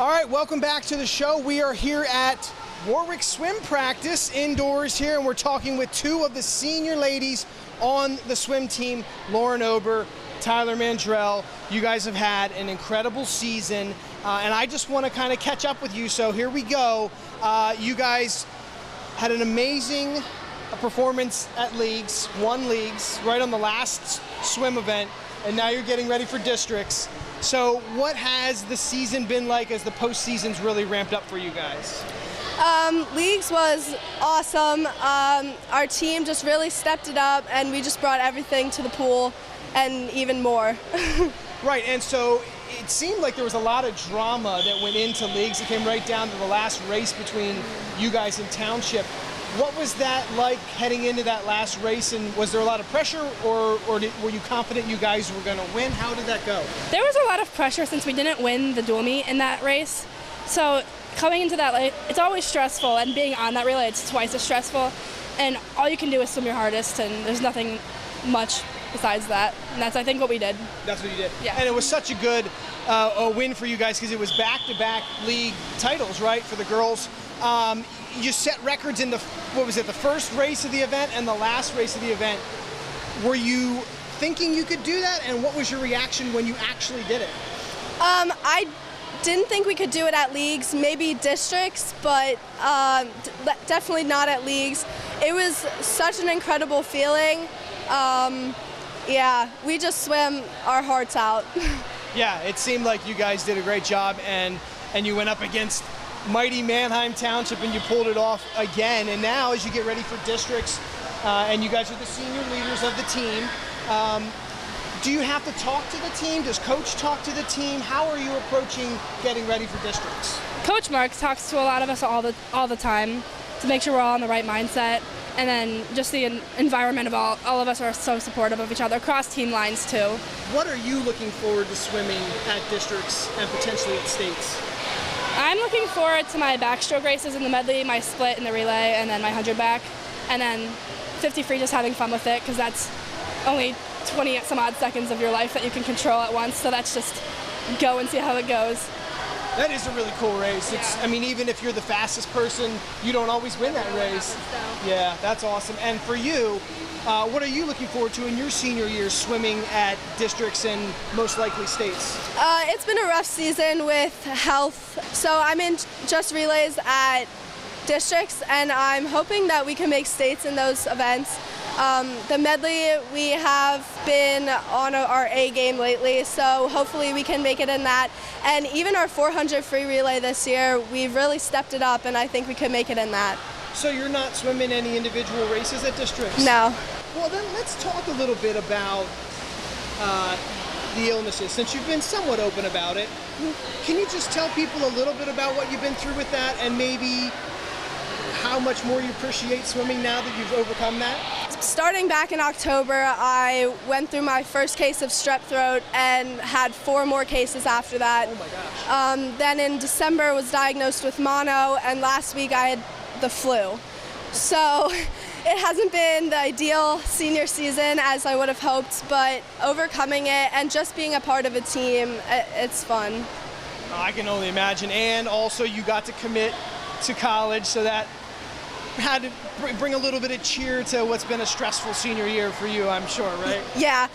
All right, welcome back to the show. We are here at Warwick swim practice indoors here, and we're talking with two of the senior ladies on the swim team, Lauryn Ober, Tyler Mandrell. You guys have had an incredible season, and I just want to kind of catch up with you. So here we go. You guys had an amazing performance at leagues, won leagues right on the last swim event, and now you're getting ready for districts. So what has the season been like as the postseason's really ramped up for you guys? Leagues was awesome. Our team just really stepped it up, and we just brought everything to the pool and even more. Right, and so it seemed like there was a lot of drama that went into leagues. It came right down to the last race between you guys and Township. What was that like heading into that last race, and was there a lot of pressure, or were you confident you guys were going to win? How did that go? There was a lot of pressure since we didn't win the dual meet in that race. So coming into that, it's always stressful, and being on that relay, it's twice as stressful. And all you can do is swim your hardest, and there's nothing much besides that. And that's, I think, what we did. That's what you did? Yeah. And it was such a good a win for you guys because it was back-to-back league titles, right, for the girls. You set records in the first race of the event and the last race of the event. Were you thinking you could do that, and what was your reaction when you actually did it? I didn't think we could do it at leagues, maybe districts, but definitely not at leagues. It was such an incredible feeling. Yeah, we just swam our hearts out. Yeah, it seemed like you guys did a great job, and you went up against mighty Manheim Township and you pulled it off again. And now as you get ready for districts, and you guys are the senior leaders of the team, do you have to talk to the team? Does Coach talk to the team? How are you approaching getting ready for districts? Coach Mark talks to a lot of us all the time to make sure we're all in the right mindset. And then just the environment of all of us are so supportive of each other, across team lines too. What are you looking forward to swimming at districts and potentially at states? I'm looking forward to my backstroke races in the medley, my split in the relay, and then my 100 back. And then 50 free, just having fun with it, because that's only 20 some odd seconds of your life that you can control at once. So that's just go and see how it goes. That is a really cool race. It's, I mean, even if you're the fastest person, you don't always win that race. Yeah, that's awesome. And for you, what are you looking forward to in your senior year swimming at districts and most likely states? It's been a rough season with health, so I'm in just relays at districts, and I'm hoping that we can make states in those events. The medley, we have been on our A game lately, so hopefully we can make it in that. And even our 400 free relay this year, we've really stepped it up, and I think we could make it in that. So you're not swimming any individual races at districts? No. Well, then let's talk a little bit about the illnesses, since you've been somewhat open about it. Can you just tell people a little bit about what you've been through with that, and maybe how much more you appreciate swimming now that you've overcome that? Starting back in October, I went through my first case of strep throat and had 4 more cases after that. Oh my gosh. Then in December was diagnosed with mono, and last week I had the flu. So it hasn't been the ideal senior season as I would have hoped, but overcoming it and just being a part of a team, it's fun. I can only imagine. And also you got to commit to college, so that had to bring a little bit of cheer to what's been a stressful senior year for you, I'm sure, right? Yeah,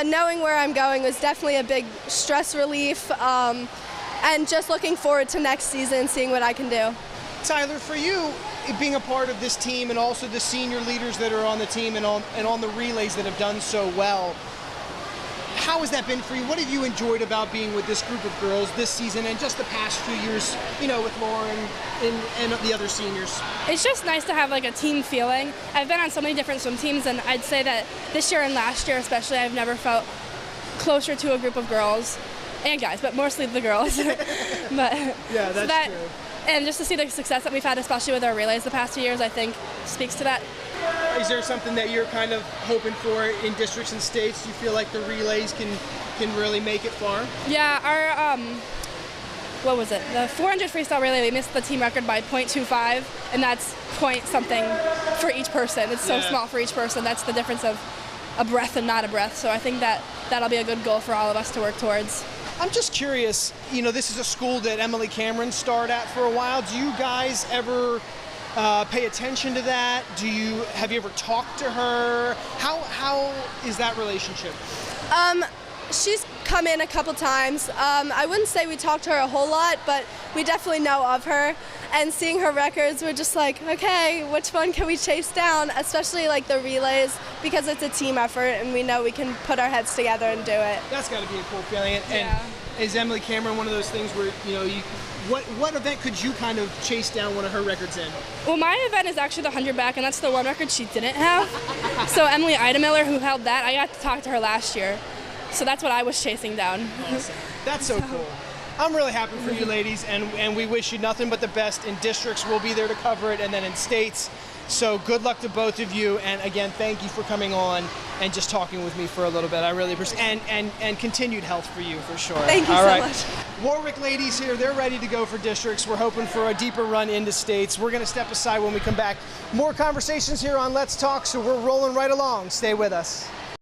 knowing where I'm going was definitely a big stress relief, and just looking forward to next season, seeing what I can do. Tyler, for you, being a part of this team and also the senior leaders that are on the team and on the relays that have done so well, how has that been for you? What have you enjoyed about being with this group of girls this season and just the past few years, you know, with Lauryn and the other seniors? It's just nice to have like a team feeling. I've been on so many different swim teams, and I'd say that this year and last year especially, I've never felt closer to a group of girls and guys, but mostly the girls. But yeah, that's true. And just to see the success that we've had, especially with our relays the past 2 years, I think speaks to that. Is there something that you're kind of hoping for in districts and states? Do you feel like the relays can really make it far? Yeah, our what was it? The 400 freestyle relay, we missed the team record by 0.25, and that's point something for each person. It's so small for each person. That's the difference of a breath and not a breath. So I think that'll be a good goal for all of us to work towards. I'm just curious, you know, this is a school that Emily Cameron starred at for a while. Do you guys ever pay attention to that? Have you ever talked to her? How is that relationship? She's come in a couple times. I wouldn't say we talk to her a whole lot, but we definitely know of her. And seeing her records, we're just like, okay, which one can we chase down? Especially like the relays, because it's a team effort and we know we can put our heads together and do it. That's got to be a cool feeling. And Yeah. is Emily Cameron one of those things where, you know, what event could you kind of chase down one of her records in? Well, my event is actually the 100 back, and that's the one record she didn't have. So Emily Idemiller, who held that, I got to talk to her last year. So that's what I was chasing down. Awesome. That's so cool. I'm really happy for you ladies, and we wish you nothing but the best in districts. We'll be there to cover it, and then in states. So good luck to both of you, and again, thank you for coming on and just talking with me for a little bit. I really appreciate it, and continued health for you for sure. Thank you All so right. much. Warwick ladies here, they're ready to go for districts. We're hoping for a deeper run into states. We're going to step aside when we come back. More conversations here on Let's Talk, so we're rolling right along. Stay with us.